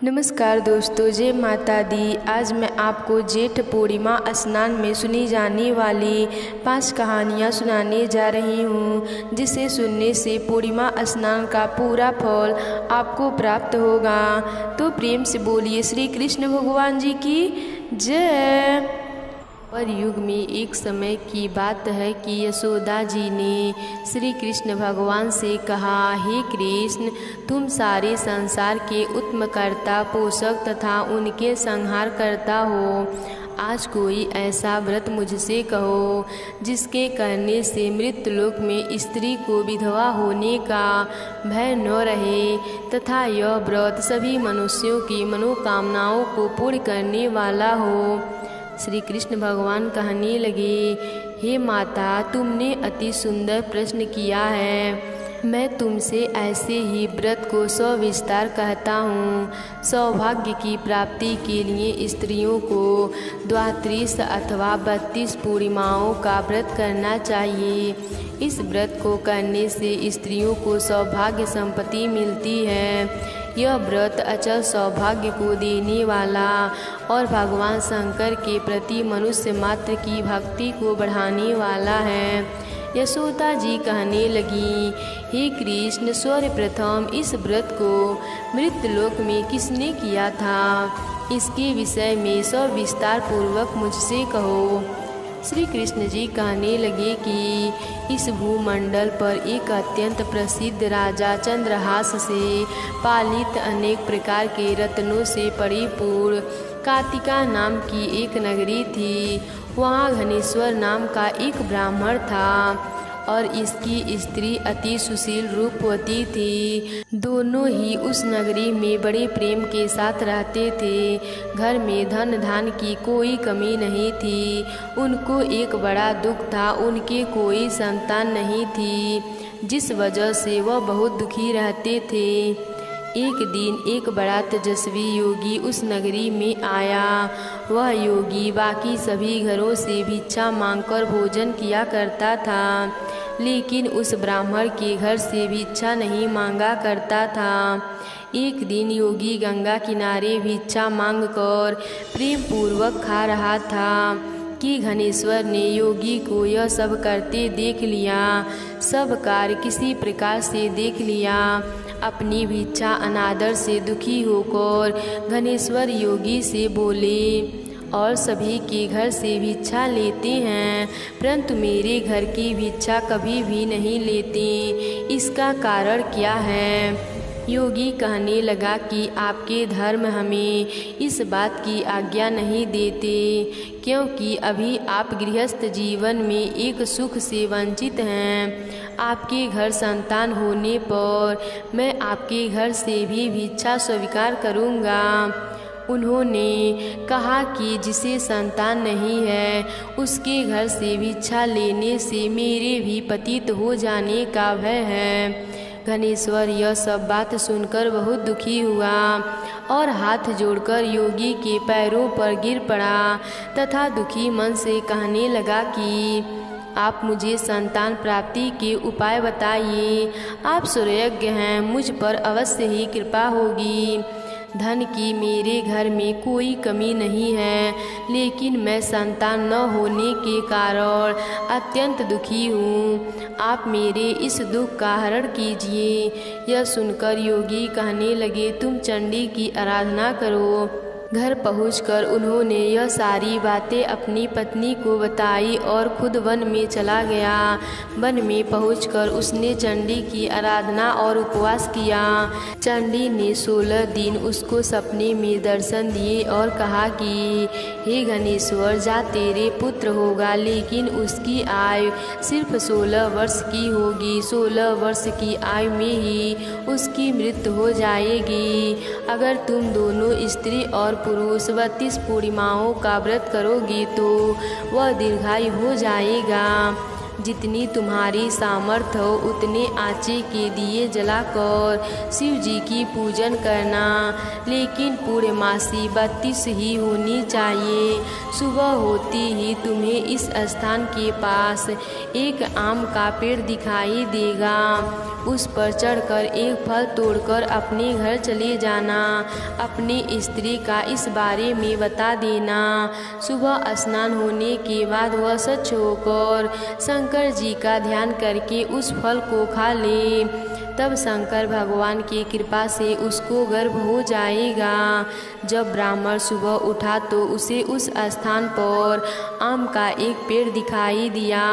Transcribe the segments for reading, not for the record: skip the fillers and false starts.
नमस्कार दोस्तों, जय माता दी। आज मैं आपको जेठ पूर्णिमा स्नान में सुनी जाने वाली 5 कहानियाँ सुनाने जा रही हूँ, जिसे सुनने से पूर्णिमा स्नान का पूरा फल आपको प्राप्त होगा। तो प्रेम से बोलिए श्री कृष्ण भगवान जी की जय। और युग में एक समय की बात है कि यशोदा जी ने श्री कृष्ण भगवान से कहा, हे कृष्ण, तुम सारे संसार के उत्तमकर्ता, पोषक तथा उनके संहार करता हो। आज कोई ऐसा व्रत मुझसे कहो जिसके करने से मृत्युलोक में स्त्री को विधवा होने का भय न रहे, तथा यह व्रत सभी मनुष्यों की मनोकामनाओं को पूर्ण करने वाला हो। श्री कृष्ण भगवान कहने लगे, हे माता, तुमने अति सुंदर प्रश्न किया है। मैं तुमसे ऐसे ही व्रत को सविस्तार कहता हूँ। सौभाग्य की प्राप्ति के लिए स्त्रियों को 32 अथवा 32 पूर्णिमाओं का व्रत करना चाहिए। इस व्रत को करने से स्त्रियों को सौभाग्य संपत्ति मिलती है। यह व्रत अचल सौभाग्य को देने वाला और भगवान शंकर के प्रति मनुष्य मात्र की भक्ति को बढ़ाने वाला है। यशोदा जी कहने लगी, हे कृष्ण, सर्वप्रथम इस व्रत को मृत्युलोक में किसने किया था? इसके विषय में सविस्तार पूर्वक मुझसे कहो। श्री कृष्ण जी कहने लगे कि इस भूमंडल पर एक अत्यंत प्रसिद्ध राजा चंद्रहास से पालित अनेक प्रकार के रत्नों से परिपूर्ण कातिका नाम की एक नगरी थी। वहाँ घनेश्वर नाम का एक ब्राह्मण था और इसकी स्त्री अति सुशील रूपवती थी। दोनों ही उस नगरी में बड़े प्रेम के साथ रहते थे। घर में धन धान की कोई कमी नहीं थी। उनको एक बड़ा दुख था, उनके कोई संतान नहीं थी, जिस वजह से वह बहुत दुखी रहते थे। एक दिन एक बड़ा तेजस्वी योगी उस नगरी में आया। वह योगी बाकी सभी घरों से भिक्षा मांगकर भोजन किया करता था, लेकिन उस ब्राह्मण के घर से भिक्षा नहीं मांगा करता था। एक दिन योगी गंगा किनारे भिक्षा मांगकर प्रेम पूर्वक खा रहा था कि घनेश्वर ने योगी को यह सब करते देख लिया। सब कार्य किसी प्रकार से देख लिया। अपनी भिक्षा अनादर से दुखी होकर घनेश्वर योगी से बोले, और सभी के घर से भिक्षा लेते हैं, परंतु मेरे घर की भिक्षा कभी भी नहीं लेते। इसका कारण क्या है? योगी कहने लगा कि आपके धर्म हमें इस बात की आज्ञा नहीं देते, क्योंकि अभी आप गृहस्थ जीवन में एक सुख से वंचित हैं। आपके घर संतान होने पर मैं आपके घर से भी भिक्षा स्वीकार करूँगा। उन्होंने कहा कि जिसे संतान नहीं है उसके घर से भिक्षा लेने से मेरे भी पतित हो जाने का भय है। घनेश्वर यह सब बात सुनकर बहुत दुखी हुआ और हाथ जोड़कर योगी के पैरों पर गिर पड़ा तथा दुखी मन से कहने लगा कि आप मुझे संतान प्राप्ति के उपाय बताइए। आप सर्वज्ञ हैं, मुझ पर अवश्य ही कृपा होगी। धन की मेरे घर में कोई कमी नहीं है, लेकिन मैं संतान न होने के कारण अत्यंत दुखी हूँ। आप मेरे इस दुख का हरण कीजिए। यह सुनकर योगी कहने लगे, तुम चंडी की आराधना करो। घर पहुंचकर उन्होंने यह सारी बातें अपनी पत्नी को बताई और खुद वन में चला गया। वन में पहुंचकर उसने चंडी की आराधना और उपवास किया। चंडी ने 16 दिन उसको सपने में दर्शन दिए और कहा कि हे घनेश्वर, जा तेरे पुत्र होगा, लेकिन उसकी आयु सिर्फ 16 वर्ष की होगी। 16 वर्ष की आयु में ही उसकी मृत्यु हो जाएगी। अगर तुम दोनों स्त्री और पुरुष 32 पूर्णिमाओं का व्रत करोगे तो वह दीर्घायु हो जाएगा। जितनी तुम्हारी सामर्थ्य हो उतने आँचे के दिए जलाकर शिव जी की पूजन करना, लेकिन पूर्णमासी 32 ही होनी चाहिए। सुबह होती ही तुम्हें इस स्थान के पास एक आम का पेड़ दिखाई देगा। उस पर चढ़कर एक फल तोड़कर अपने घर चले जाना। अपनी स्त्री का इस बारे में बता देना। सुबह स्नान होने के बाद वह स्वच्छ होकर शंकर जी का ध्यान करके उस फल को खा ले। तब शंकर भगवान की कृपा से उसको गर्भ हो जाएगा। जब ब्राह्मण सुबह उठा तो उसे उस स्थान पर आम का एक पेड़ दिखाई दिया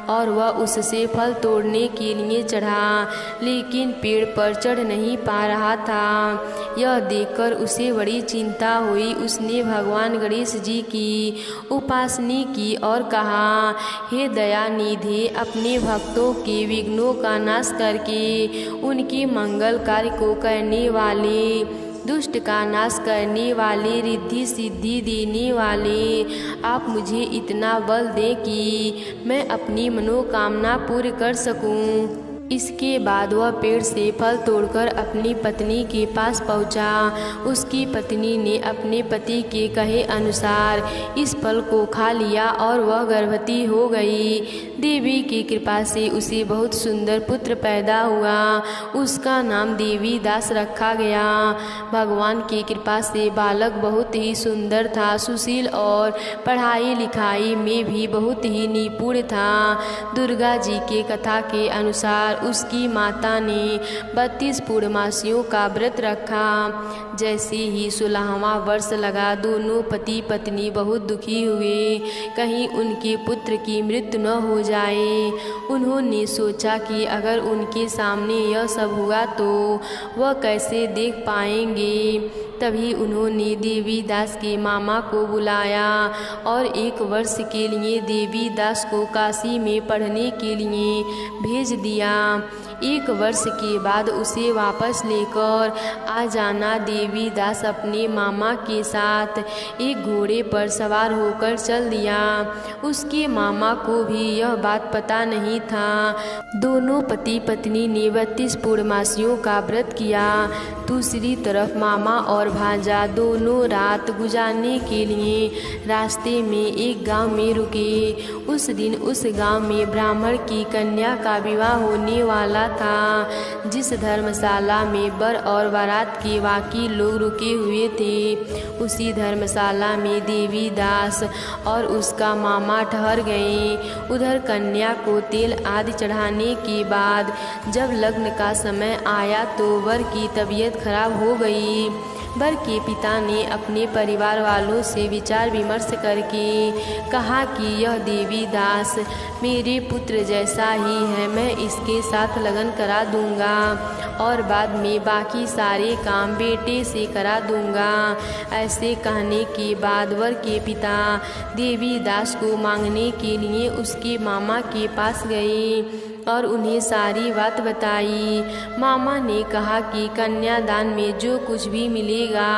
और वह उससे फल तोड़ने के लिए चढ़ा, लेकिन पेड़ पर चढ़ नहीं पा रहा था। यह देखकर उसे बड़ी चिंता हुई। उसने भगवान गणेश जी की उपासना की और कहा, हे दयानिधि, अपने भक्तों के विघ्नों का नाश करके उनके मंगल कार्य को करने वाले, दुष्ट का नाश करने वाले, रिद्धि सिद्धि देने वाले, आप मुझे इतना बल दें कि मैं अपनी मनोकामना पूरी कर सकूं। इसके बाद वह पेड़ से फल तोड़कर अपनी पत्नी के पास पहुंचा। उसकी पत्नी ने अपने पति के कहे अनुसार इस फल को खा लिया और वह गर्भवती हो गई। देवी की कृपा से उसे बहुत सुंदर पुत्र पैदा हुआ। उसका नाम देवी दास रखा गया। भगवान की कृपा से बालक बहुत ही सुंदर था, सुशील और पढ़ाई लिखाई में भी बहुत ही निपुण था। दुर्गा जी के कथा के अनुसार उसकी माता ने 32 पूर्णमासियों का व्रत रखा। जैसे ही 16वां वर्ष लगा, दोनों पति पत्नी बहुत दुखी हुए, कहीं उनके पुत्र की मृत्यु न हो जाए। उन्होंने सोचा कि अगर उनके सामने यह सब हुआ तो वह कैसे देख पाएंगे। तभी उन्होंने देवी दास के मामा को बुलाया और 1 वर्ष के लिए देवी दास को काशी में पढ़ने के लिए भेज दिया। 1 वर्ष के बाद उसे वापस लेकर आ जाना। देवी दास अपने मामा के साथ एक घोड़े पर सवार होकर चल दिया। उसके मामा को भी यह बात पता नहीं था। दोनों पति पत्नी ने 32 पूर्णमासियों का व्रत किया। दूसरी तरफ मामा और भांजा दोनों रात गुजारने के लिए रास्ते में एक गांव में रुके। उस दिन उस गांव में ब्राह्मण की कन्या का विवाह होने वाला था। जिस धर्मशाला में वर और बारात के बाकी लोग रुके हुए थे, उसी धर्मशाला में देवी दास और उसका मामा ठहर गए। उधर कन्या को तेल आदि चढ़ाने के बाद जब लग्न का समय आया तो वर की तबीयत खराब हो गई। वर के पिता ने अपने परिवार वालों से विचार विमर्श करके कहा कि यह देवी दास मेरे पुत्र जैसा ही है, मैं इसके साथ लगन करा दूंगा और बाद में बाकी सारे काम बेटे से करा दूंगा। ऐसे कहने के बाद वर के पिता देवी दास को मांगने के लिए उसके मामा के पास गए और उन्हें सारी बात बताई। मामा ने कहा कि कन्यादान में जो कुछ भी मिलेगा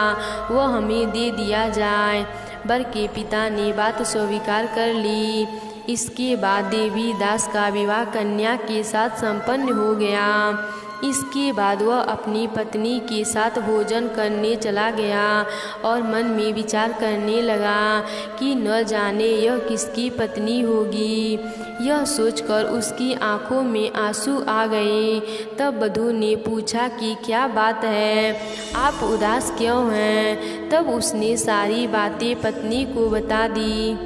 वह हमें दे दिया जाए। वर के पिता ने बात स्वीकार कर ली। इसके बाद देवी दास का विवाह कन्या के साथ संपन्न हो गया। इसके बाद वह अपनी पत्नी के साथ भोजन करने चला गया और मन में विचार करने लगा कि न जाने यह किसकी पत्नी होगी। यह सोचकर उसकी आंखों में आंसू आ गए। तब वधू ने पूछा कि क्या बात है, आप उदास क्यों हैं? तब उसने सारी बातें पत्नी को बता दी।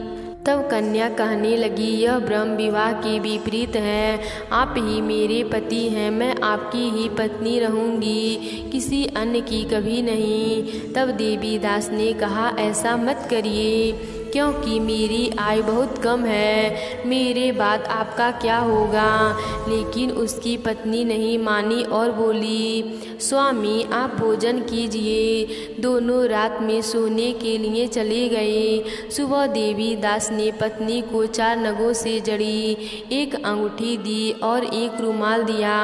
तब कन्या कहने लगी, यह ब्रह्म विवाह के विपरीत है। आप ही मेरे पति हैं, मैं आपकी ही पत्नी रहूंगी, किसी अन्य की कभी नहीं। तब देवी दास ने कहा, ऐसा मत करिए, क्योंकि मेरी आयु बहुत कम है, मेरे बाद आपका क्या होगा। लेकिन उसकी पत्नी नहीं मानी और बोली, स्वामी आप भोजन कीजिए। दोनों रात में सोने के लिए चले गए। सुबह देवी दास ने पत्नी को 4 नगों से जड़ी एक अंगूठी दी और एक रुमाल दिया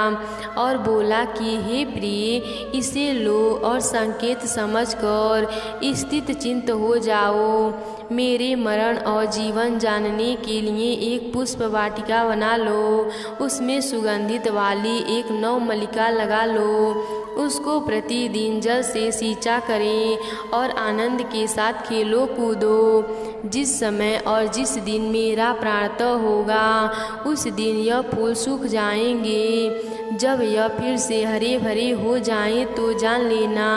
और बोला कि हे प्रिय, इसे लो और संकेत समझकर स्थित चिंत हो जाओ। मेरे मरण और जीवन जानने के लिए एक पुष्प वाटिका बना लो, उसमें सुगंधित वाली एक नवमल्लिका लगा लो, उसको प्रतिदिन जल से सींचा करें और आनंद के साथ खेलो कूदो। जिस समय और जिस दिन मेरा प्राणतः होगा उस दिन यह फूल सूख जाएंगे। जब यह फिर से हरे भरे हो जाएं तो जान लेना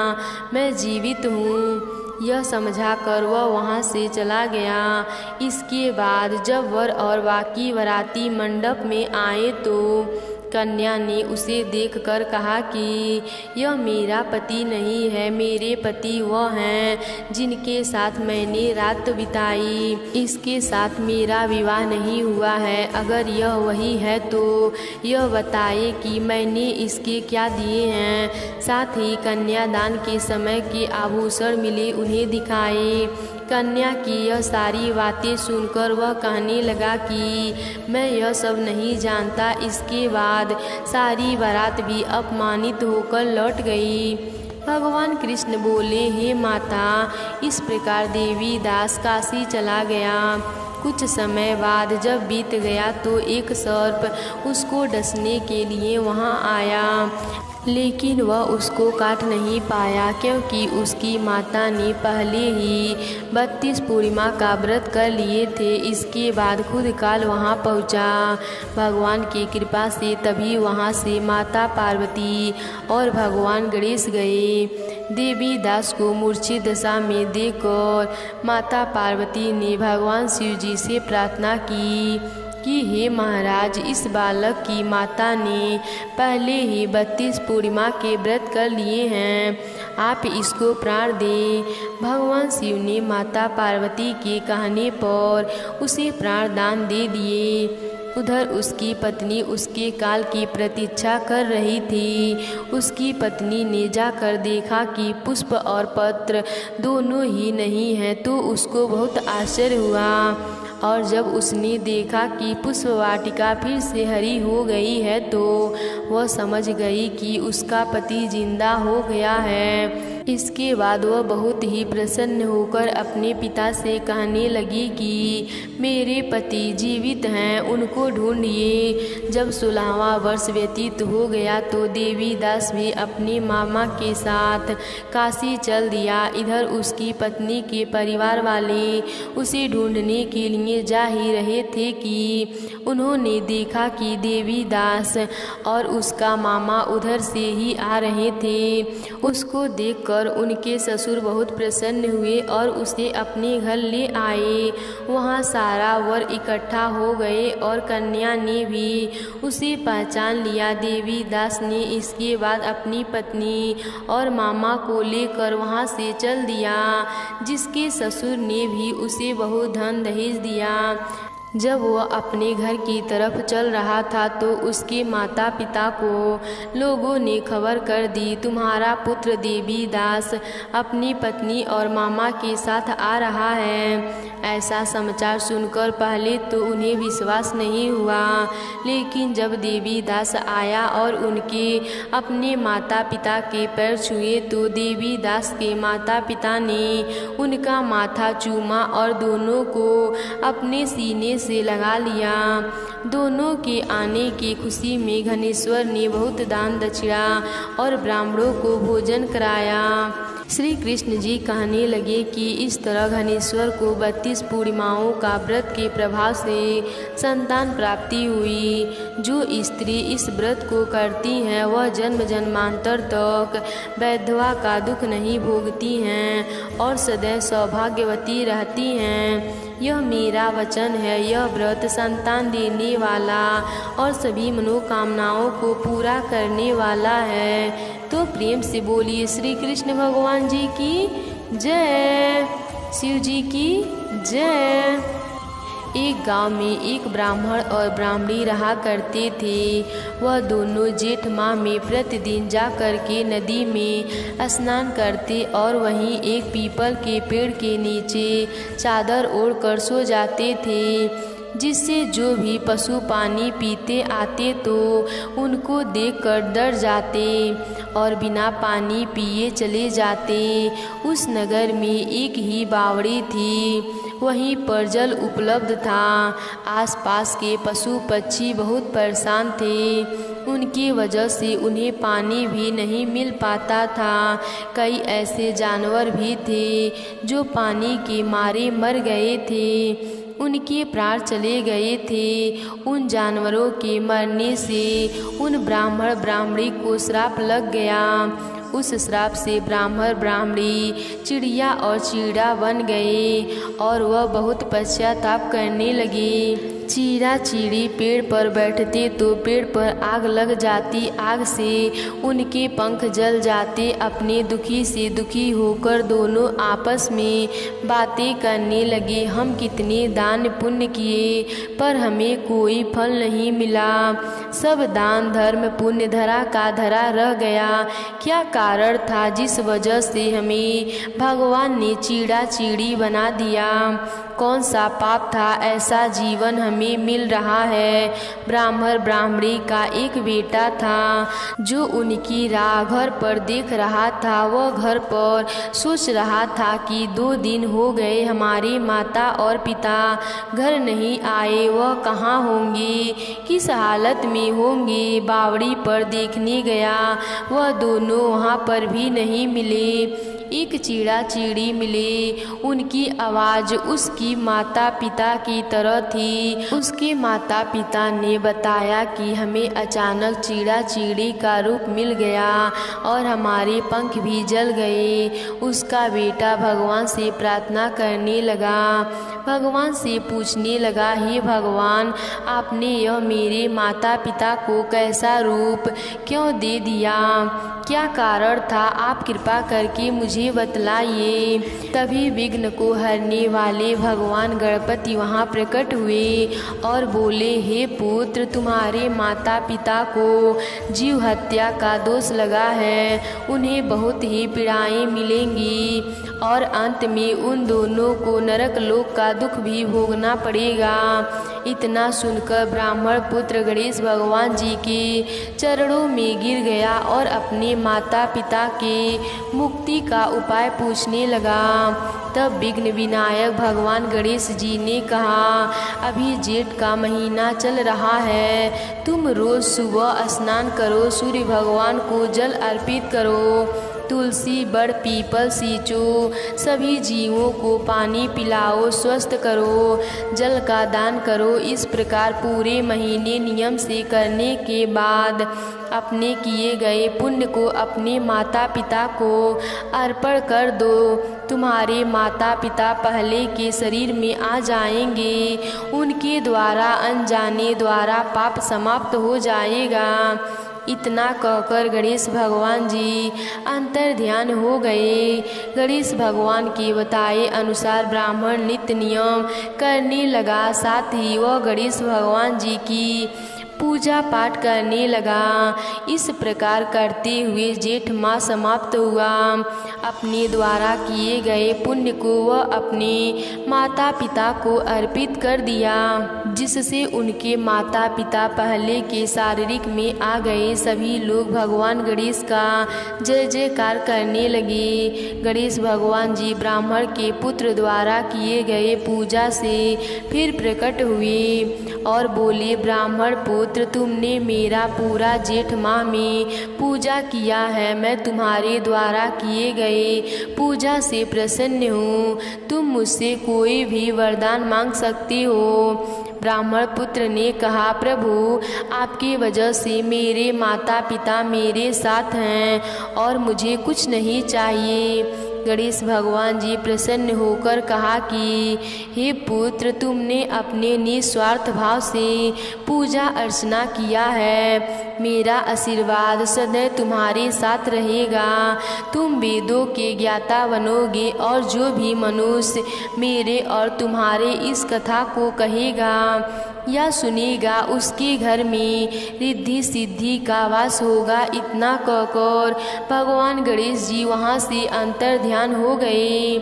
मैं जीवित हूँ। यह समझाकर वह वहाँ से चला गया। इसके बाद जब वर और बाकी बाराती मंडप में आए तो कन्या ने उसे देखकर कहा कि यह मेरा पति नहीं है, मेरे पति वह हैं जिनके साथ मैंने रात बिताई। इसके साथ मेरा विवाह नहीं हुआ है। अगर यह वही है तो यह बताए कि मैंने इसके क्या दिए हैं। साथ ही कन्यादान के समय के आभूषण मिले उन्हें दिखाए। कन्या की यह सारी बातें सुनकर वह कहने लगा कि मैं यह सब नहीं जानता। इसके बाद सारी बारात भी अपमानित होकर लौट गई। भगवान कृष्ण बोले, हे माता, इस प्रकार देवी दास काशी चला गया। कुछ समय बाद जब बीत गया तो एक सर्प उसको डसने के लिए वहाँ आया, लेकिन वह उसको काट नहीं पाया क्योंकि उसकी माता ने पहले ही 32 पूर्णिमा का व्रत कर लिए थे। इसके बाद खुद काल वहाँ पहुँचा। भगवान की कृपा से तभी वहाँ से माता पार्वती और भगवान गणेश गए। देवी दास को मूर्छित दशा में देखकर माता पार्वती ने भगवान शिव जी से प्रार्थना की कि हे महाराज, इस बालक की माता ने पहले ही 32 पूर्णिमा के व्रत कर लिए हैं, आप इसको प्राण दें। भगवान शिव ने माता पार्वती के कहने पर उसे प्राण दान दे दिए। उधर उसकी पत्नी उसके काल की प्रतीक्षा कर रही थी। उसकी पत्नी ने जाकर देखा कि पुष्प और पत्र दोनों ही नहीं हैं तो उसको बहुत आश्चर्य हुआ। और जब उसने देखा कि पुष्प वाटिका फिर से हरी हो गई है तो वह समझ गई कि उसका पति जिंदा हो गया है। इसके बाद वह बहुत ही प्रसन्न होकर अपने पिता से कहने लगी कि मेरे पति जीवित हैं, उनको ढूंढिए। जब 16वां वर्ष व्यतीत हो गया तो देवी दास भी अपने मामा के साथ काशी चल दिया। इधर उसकी पत्नी के परिवार वाले उसे ढूंढने के लिए जा ही रहे थे कि उन्होंने देखा कि देवी दास और उसका मामा उधर से ही आ रहे थे। उसको देखकर उनके ससुर बहुत प्रसन्न हुए और उसे अपने घर ले आए। वहाँ सारा वर इकट्ठा हो गए और कन्या ने भी उसे पहचान लिया। देवी दास ने इसके बाद अपनी पत्नी और मामा को लेकर वहाँ से चल दिया, जिसके ससुर ने भी उसे बहुत धन दहेज दिया। जब वह अपने घर की तरफ चल रहा था तो उसके माता पिता को लोगों ने खबर कर दी, तुम्हारा पुत्र देवी दास अपनी पत्नी और मामा के साथ आ रहा है। ऐसा समाचार सुनकर पहले तो उन्हें विश्वास नहीं हुआ, लेकिन जब देवी दास आया और उनके अपने माता पिता के पैर छुए तो देवी दास के माता पिता ने उनका माथा चूमा और दोनों को अपने सीने से लगा लिया। दोनों के आने की खुशी में घनेश्वर ने बहुत दान दक्षिणा और ब्राह्मणों को भोजन कराया। श्री कृष्ण जी कहने लगे कि इस तरह घनेश्वर को 32 पूर्णिमाओं का व्रत के प्रभाव से संतान प्राप्ति हुई। जो स्त्री इस व्रत को करती हैं वह जन्म जन्मांतर तक वैधवा का दुख नहीं भोगती हैं और सदैव सौभाग्यवती रहती हैं। यह मेरा वचन है। यह व्रत संतान देने वाला और सभी मनोकामनाओं को पूरा करने वाला है। तो प्रेम से बोलिए श्री कृष्ण भगवान जी की जय, शिव जी की जय। एक गांव में एक ब्राह्मण और ब्राह्मणी रहा करते थे। वह दोनों जेठ माह में प्रतिदिन जा कर के नदी में स्नान करते और वहीं एक पीपल के पेड़ के नीचे चादर ओढ़कर सो जाते थे, जिससे जो भी पशु पानी पीते आते तो उनको देखकर डर जाते और बिना पानी पिए चले जाते। उस नगर में एक ही बावड़ी थी, वहीं पर जल उपलब्ध था। आसपास के पशु पक्षी बहुत परेशान थे, उनकी वजह से उन्हें पानी भी नहीं मिल पाता था। कई ऐसे जानवर भी थे जो पानी के मारे मर गए थे। उनके प्राण चले गए थे। उन जानवरों के मरने से उन ब्राह्मण ब्राह्मणी को श्राप लग गया। उस श्राप से ब्राह्मण ब्राह्मणी चिड़िया और चीड़ा बन गए और वह बहुत पश्चाताप करने लगे। चीड़ा चीड़ी पेड़ पर बैठते तो पेड़ पर आग लग जाती, आग से उनके पंख जल जाते। अपने दुखी से दुखी होकर दोनों आपस में बातें करने लगे, हम कितने दान पुण्य किए पर हमें कोई फल नहीं मिला। सब दान धर्म पुण्य धरा का धरा रह गया। क्या कारण था जिस वजह से हमें भगवान ने चीड़ा चीड़ी बना दिया? कौन सा पाप था ऐसा जीवन हमें मिल रहा है? ब्राह्मण ब्राह्मणी का एक बेटा था जो उनकी राह घर पर देख रहा था। वह घर पर सोच रहा था कि 2 दिन हो गए हमारे माता और पिता घर नहीं आए, वह कहाँ होंगे, किस हालत में होंगे। बावड़ी पर देखने गया, वह दोनों वहाँ पर भी नहीं मिले। एक चीड़ा चीड़ी मिले, उनकी आवाज़ उसकी माता पिता की तरह थी। उसके माता पिता ने बताया कि हमें अचानक चीड़ा चीड़ी का रूप मिल गया और हमारे पंख भी जल गए। उसका बेटा भगवान से प्रार्थना करने लगा, भगवान से पूछने लगा, हे भगवान, आपने यह मेरे माता पिता को कैसा रूप क्यों दे दिया? क्या कारण था? आप कृपा करके मुझे बतलाइए। तभी विघ्न को हरने वाले भगवान गणपति वहाँ प्रकट हुए और बोले, हे पुत्र, तुम्हारे माता पिता को जीव हत्या का दोष लगा है, उन्हें बहुत ही पीड़ाएं मिलेंगी और अंत में उन दोनों को नरक लोक का दुख भी भोगना पड़ेगा। इतना सुनकर ब्राह्मण पुत्र गणेश भगवान जी के चरणों में गिर गया और अपने माता पिता के मुक्ति का उपाय पूछने लगा। तब विघ्न विनायक भगवान गणेश जी ने कहा, अभी जेठ का महीना चल रहा है, तुम रोज सुबह स्नान करो, सूर्य भगवान को जल अर्पित करो, तुलसी बड़ पीपल सींचो, सभी जीवों को पानी पिलाओ, स्वस्थ करो, जल का दान करो। इस प्रकार पूरे महीने नियम से करने के बाद अपने किए गए पुण्य को अपने माता पिता को अर्पण कर दो। तुम्हारे माता पिता पहले के शरीर में आ जाएंगे, उनके द्वारा अनजाने द्वारा पाप समाप्त हो जाएगा। इतना कहकर गणेश भगवान जी अंतर ध्यान हो गए। गणेश भगवान के बताए अनुसार ब्राह्मण नित्य नियम करने लगा, साथ ही वह गणेश भगवान जी की पूजा पाठ करने लगा। इस प्रकार करते हुए जेठ मास समाप्त हुआ। अपने द्वारा किए गए पुण्य को वह अपने माता पिता को अर्पित कर दिया, जिससे उनके माता पिता पहले के शारीरिक में आ गए। सभी लोग भगवान गणेश का जय जयकार करने लगे। गणेश भगवान जी ब्राह्मण के पुत्र द्वारा किए गए पूजा से फिर प्रकट हुए और बोले, ब्राह्मण पुत्र, तुमने मेरा पूरा जेठ माह में पूजा किया है, मैं तुम्हारे द्वारा किए गए पूजा से प्रसन्न हूँ, तुम मुझसे कोई भी वरदान मांग सकते हो। ब्राह्मण पुत्र ने कहा, प्रभु, आपकी वजह से मेरे माता पिता मेरे साथ हैं और मुझे कुछ नहीं चाहिए। गणेश भगवान जी प्रसन्न होकर कहा कि हे पुत्र, तुमने अपने निस्वार्थ भाव से पूजा अर्चना किया है, मेरा आशीर्वाद सदैव तुम्हारे साथ रहेगा। तुम वेदों के ज्ञाता बनोगे और जो भी मनुष्य मेरे और तुम्हारे इस कथा को कहेगा या सुनेगा, उसके घर में रिद्धि सिद्धि का वास होगा। इतना कहकर भगवान गणेश जी वहाँ से अंतर ध्यान हो गए।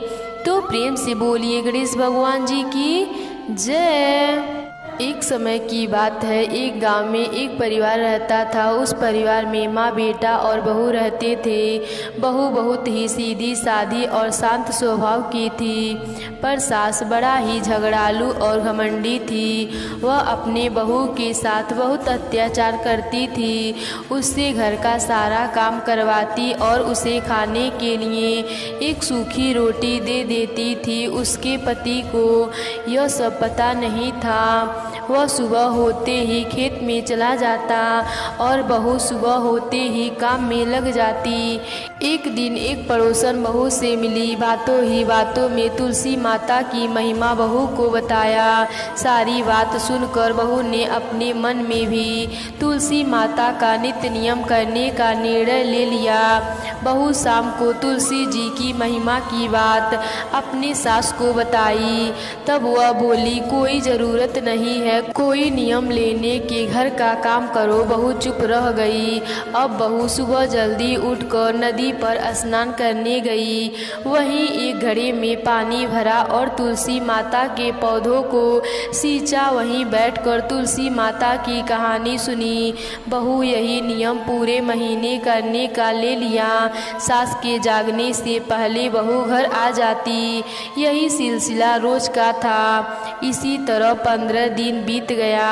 तो प्रेम से बोलिए गणेश भगवान जी की जय। एक समय की बात है, एक गांव में एक परिवार रहता था। उस परिवार में माँ, बेटा और बहू रहते थे। बहू बहुत ही सीधी सादी और शांत स्वभाव की थी, पर सास बड़ा ही झगड़ालू और घमंडी थी। वह अपने बहू के साथ बहुत अत्याचार करती थी, उससे घर का सारा काम करवाती और उसे खाने के लिए एक सूखी रोटी दे देती थी। उसके पति को यह सब पता नहीं था। वह सुबह होते ही खेत में चला जाता और बहू सुबह होते ही काम में लग जाती। एक दिन एक पड़ोसन बहू से मिली। बातों ही बातों में तुलसी माता की महिमा बहू को बताया। सारी बात सुनकर बहू ने अपने मन में भी तुलसी माता का नित्य नियम करने का निर्णय ले लिया। बहू शाम को तुलसी जी की महिमा की बात अपनी सास को बताई। तब वह बोली, कोई ज़रूरत नहीं है कोई नियम लेने के, घर का काम करो। बहू चुप रह गई। अब बहू सुबह जल्दी उठकर नदी पर स्नान करने गई। वहीं एक घड़े में पानी भरा और तुलसी माता के पौधों को सींचा। वहीं बैठकर तुलसी माता की कहानी सुनी। बहू यही नियम पूरे महीने करने का ले लिया। सास के जागने से पहले बहू घर आ जाती। यही सिलसिला रोज का था। इसी तरह 15 दिन बीत गया।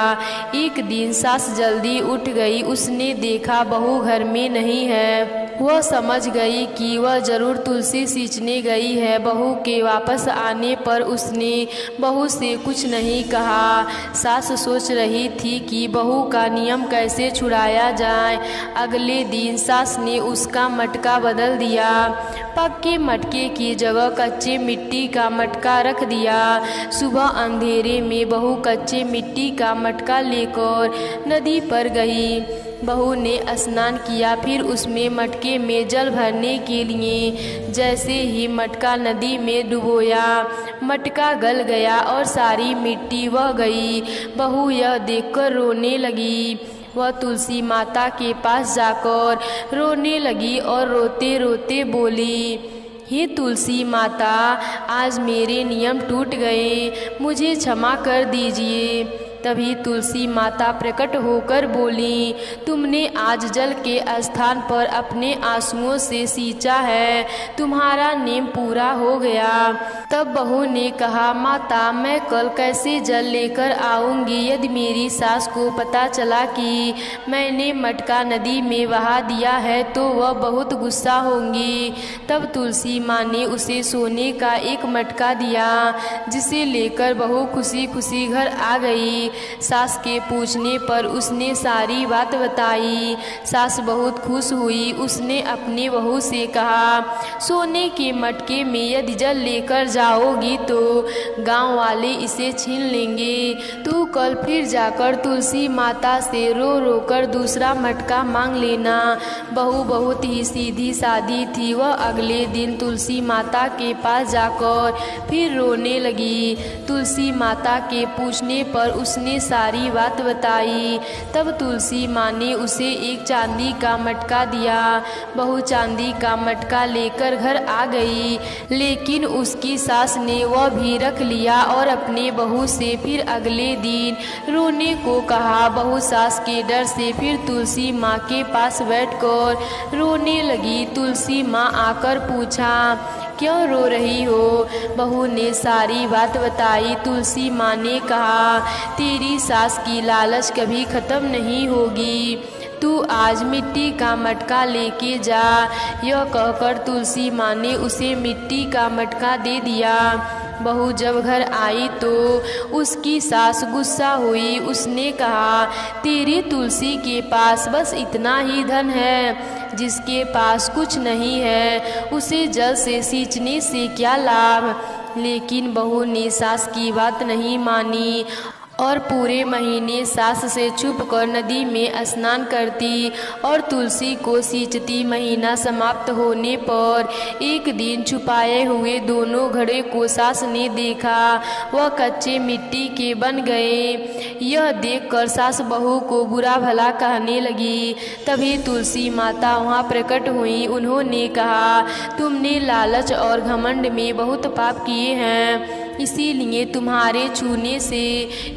एक दिन सास जल्दी उठ गई। उसने देखा बहू घर में नहीं है। वह समझ गई कि वह जरूर तुलसी सींचने गई है। बहू के वापस आने पर उसने बहू से कुछ नहीं कहा। सास सोच रही थी कि बहू का नियम कैसे छुड़ाया जाए। अगले दिन सास ने उसका मटका बदल दिया। पक्के मटके की जगह कच्चे मिट्टी का मटका रख दिया। सुबह अंधेरे में बहू कच्चे मिट्टी का मटका लेकर नदी पर गई। बहू ने स्नान किया, फिर उसमें मटके में जल भरने के लिए जैसे ही मटका नदी में डुबोया, मटका गल गया और सारी मिट्टी बह गई। बहू यह देखकर रोने लगी। वह तुलसी माता के पास जाकर रोने लगी और रोते रोते बोली, हे तुलसी माता, आज मेरे नियम टूट गए, मुझे क्षमा कर दीजिए। तभी तुलसी माता प्रकट होकर बोली, तुमने आज जल के स्थान पर अपने आंसुओं से सींचा है, तुम्हारा नेम पूरा हो गया। तब बहू ने कहा, माता, मैं कल कैसे जल लेकर आऊंगी? यदि मेरी सास को पता चला कि मैंने मटका नदी में बहा दिया है तो वह बहुत गुस्सा होंगी। तब तुलसी माँ ने उसे सोने का एक मटका दिया, जिसे लेकर बहू खुशी खुशी घर आ गई। सास के पूछने पर उसने सारी बात बताई। सास बहुत खुश हुई। उसने अपने बहू से कहा, सोने के मटके में यदि जल लेकर जाओगी तो गांव वाले इसे छीन लेंगे। तू कल फिर जाकर तुलसी माता से रो रो कर दूसरा मटका मांग लेना। बहू बहुत ही सीधी सादी थी। वह अगले दिन तुलसी माता के पास जाकर फिर रोने लगी। तुलसी माता के पूछने पर उसने सारी बात बताई। तब तुलसी माँ ने उसे एक चांदी का मटका दिया। बहू चांदी का मटका लेकर घर आ गई, लेकिन उसकी सास ने वह भी रख लिया और अपने बहू से फिर अगले दिन रोने को कहा। बहू सास के डर से फिर तुलसी माँ के पास बैठकर रोने लगी। तुलसी माँ आकर पूछा, क्यों रो रही हो? बहू ने सारी बात बताई। तुलसी माँ ने कहा, तेरी सास की लालच कभी खत्म नहीं होगी, तू आज मिट्टी का मटका लेके जा। यह कहकर तुलसी माँ ने उसे मिट्टी का मटका दे दिया। बहू जब घर आई तो उसकी सास गुस्सा हुई। उसने कहा, तेरी तुलसी के पास बस इतना ही धन है, जिसके पास कुछ नहीं है उसे जल से सींचने से क्या लाभ? लेकिन बहू ने सास की बात नहीं मानी और पूरे महीने सास से छुपकर नदी में स्नान करती और तुलसी को सींचती। महीना समाप्त होने पर एक दिन छुपाए हुए दोनों घड़े को सास ने देखा। वह कच्चे मिट्टी के बन गए। यह देखकर सास बहू को बुरा भला कहने लगी। तभी तुलसी माता वहाँ प्रकट हुई। उन्होंने कहा, तुमने लालच और घमंड में बहुत पाप किए हैं। इसीलिए तुम्हारे छूने से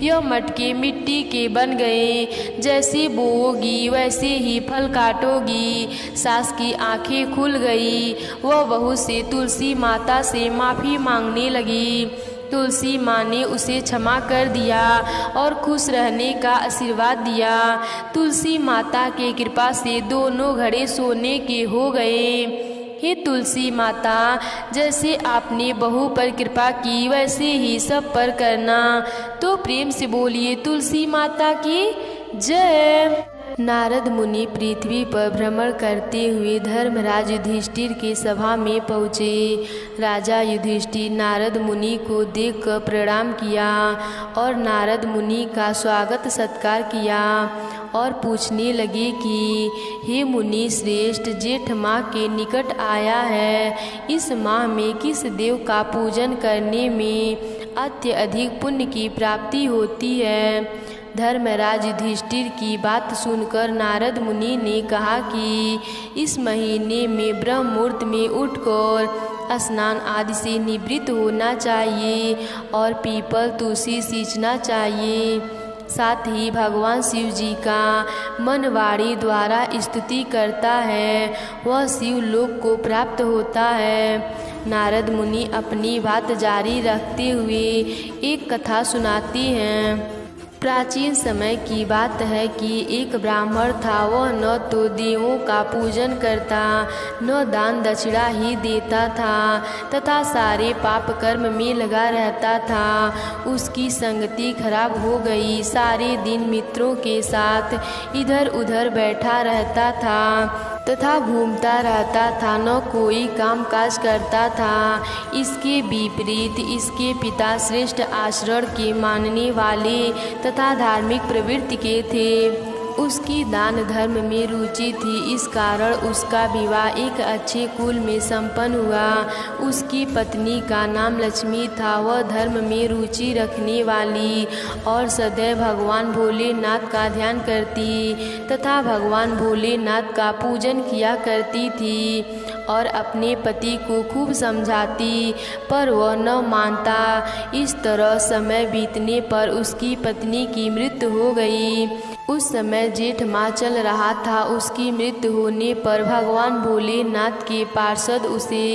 यह मटके मिट्टी के बन गए। जैसे बोओगी वैसे ही फल काटोगी। सास की आंखें खुल गई। वह बहू से तुलसी माता से माफ़ी मांगने लगी। तुलसी माँ ने उसे क्षमा कर दिया और खुश रहने का आशीर्वाद दिया। तुलसी माता के कृपा से दोनों घड़े सोने के हो गए। हे तुलसी माता, जैसे आपने बहू पर कृपा की वैसे ही सब पर करना। तो प्रेम से बोलिए तुलसी माता की जय। नारद मुनि पृथ्वी पर भ्रमण करते हुए धर्मराज युधिष्ठिर के सभा में पहुँचे। राजा युधिष्ठिर नारद मुनि को देखकर प्रणाम किया और नारद मुनि का स्वागत सत्कार किया और पूछने लगे कि हे मुनि श्रेष्ठ, जेठ माह के निकट आया है। इस माह में किस देव का पूजन करने में अत्यधिक पुण्य की प्राप्ति होती है? धर्मराज युधिष्ठिर की बात सुनकर नारद मुनि ने कहा कि इस महीने में ब्रह्म मुहूर्त में उठकर स्नान आदि से निवृत्त होना चाहिए और पीपल तुलसी सींचना चाहिए। साथ ही भगवान शिव जी का मन वाणी द्वारा स्तुति करता है, वह शिव लोक को प्राप्त होता है। नारद मुनि अपनी बात जारी रखते हुए एक कथा सुनाते हैं। प्राचीन समय की बात है कि एक ब्राह्मण था। वह न तो देवों का पूजन करता, न दान दक्षिणा ही देता था तथा सारे पाप कर्म में लगा रहता था। उसकी संगति खराब हो गई। सारे दिन मित्रों के साथ इधर उधर बैठा रहता था तथा घूमता रहता था, न कोई काम काज करता था। इसके विपरीत इसके पिता श्रेष्ठ आचरण के मानने वाले तथा धार्मिक प्रवृत्ति के थे। उसकी दान धर्म में रुचि थी। इस कारण उसका विवाह एक अच्छे कुल में संपन्न हुआ। उसकी पत्नी का नाम लक्ष्मी था। वह धर्म में रुचि रखने वाली और सदैव भगवान भोलेनाथ का ध्यान करती तथा भगवान भोलेनाथ का पूजन किया करती थी और अपने पति को खूब समझाती, पर वह न मानता। इस तरह समय बीतने पर उसकी पत्नी की मृत्यु हो गई। उस समय जेठ माह चल रहा था। उसकी मृत्यु होने पर भगवान भोलेनाथ के पार्षद उसे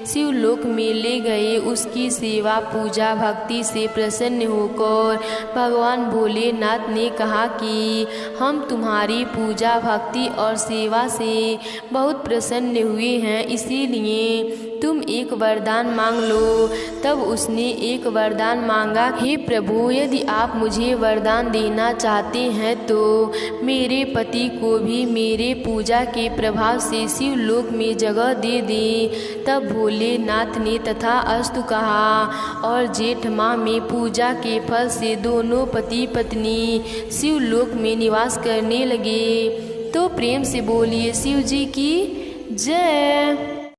शिवलोक में ले गए। उसकी सेवा पूजा भक्ति से प्रसन्न होकर भगवान भोलेनाथ ने कहा कि हम तुम्हारी पूजा भक्ति और सेवा से बहुत प्रसन्न हुए हैं, इसीलिए तुम एक वरदान मांग लो। तब उसने एक वरदान मांगा, हे प्रभु, यदि आप मुझे वरदान देना चाहते हैं तो मेरे पति को भी मेरे पूजा के प्रभाव से शिवलोक में जगह दे दें। तब भोलेनाथ ने तथास्तु कहा और जेठ माह में पूजा के फल से दोनों पति पत्नी शिवलोक में निवास करने लगे। तो प्रेम से बोलिए शिव जी की जय।